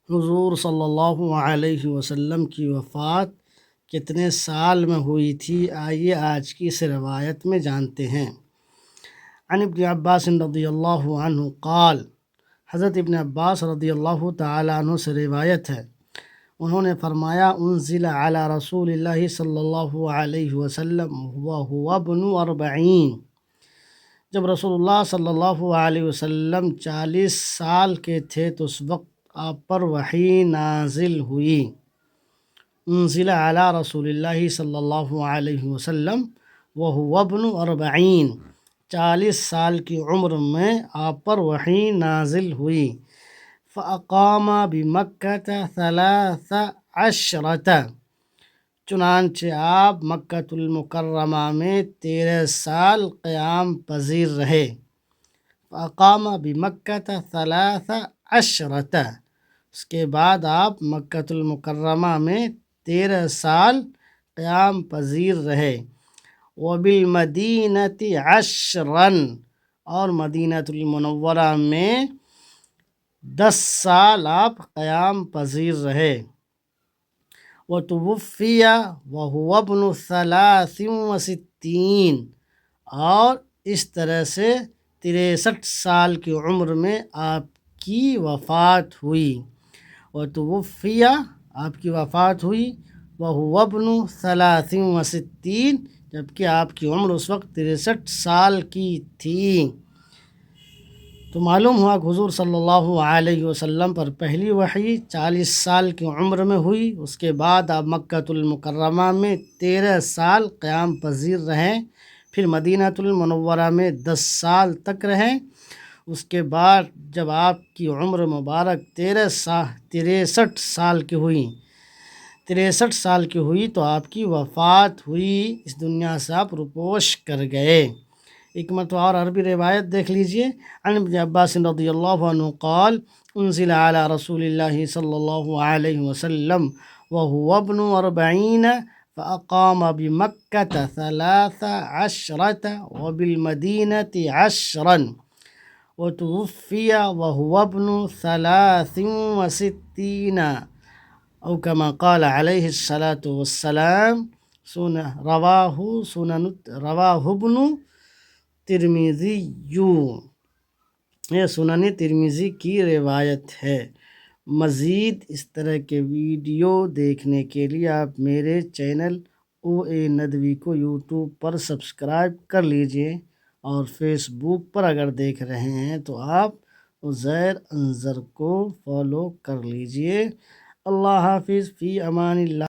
حضور صلی اللہ علیہ وسلم کی وفات کتنے سال میں ہوئی تھی؟ آئیے آج کی اس روایت میں جانتے ہیں۔ عن ابن عباس رضی اللہ عنہ قال، حضرت ابن عباس رضی اللہ تعالیٰ عنہ سے روایت ہے، انہوں نے فرمایا، انزل علی رسول اللہ صلی اللہ علیہ وسلم وهو ابن 40، جب رسول اللہ صلی اللہ علیہ وسلم 40 سال کے تھے تو اس وقت آپ پر وحی نازل ہوئی۔ انزل علی رسول اللہ صلی اللہ علیہ وسلم وهو ابن 40، 40 سال کی عمر میں آپ پر وحی نازل ہوئی۔ فاقام بمکہ 13 چنانچہ آپ مکۃ المکرمہ میں 13 سال قیام پذیر رہے۔ فاقام بمکہ 13، اس کے بعد آپ مکۃ المکرمہ میں 13 سال قیام پذیر رہے۔ وبالمدینۃ 10، اور مدینہ المنورہ میں 10 سال آپ قیام پذیر رہے۔ وتوفی وهو ابن 63، اور اس طرح سے 63 سال کی عمر میں آپ کی وفات ہوئی۔ وتوفی، آپ کی وفات ہوئی، وهو ابن 63، جبکہ آپ کی عمر اس وقت 63 سال کی تھی۔ تو معلوم ہوا کہ حضور صلی اللہ علیہ وسلم پر پہلی وحی 40 سال کی عمر میں ہوئی، اس کے بعد آپ مکۃ المکرمہ میں 13 سال قیام پذیر رہیں، پھر مدینہ المنورہ میں 10 سال تک رہیں۔ اس کے بعد جب آپ کی عمر مبارک 63 سال کی ہوئی، 63 سال کی ہوئی تو آپ کی وفات ہوئی، اس دنیا سے آپ روپوش کر گئے۔ ایک مرتبہ اور عربی روایت دیکھ لیجئے۔ عن ابن عباس رضی اللہ عنہ قال، انزل علی رسول اللہ صلی اللہ علیہ وسلم وهو ابن 40 فاقام بمکہ 13 وبالمدینۃ 10 وتوفی وهو ابن 63، او کما قال علیہ الصلاۃ والسلام۔ رواہ ابن ترمذی، یہ سنن ترمذی کی روایت ہے۔ مزید اس طرح کے ویڈیو دیکھنے کے لیے آپ میرے چینل OA ندوی کو یوٹیوب پر سبسکرائب کر لیجئے، اور فیس بک پر اگر دیکھ رہے ہیں تو آپ عزیر انظر کو فالو کر لیجئے۔ اللہ حافظ، فی امان اللہ۔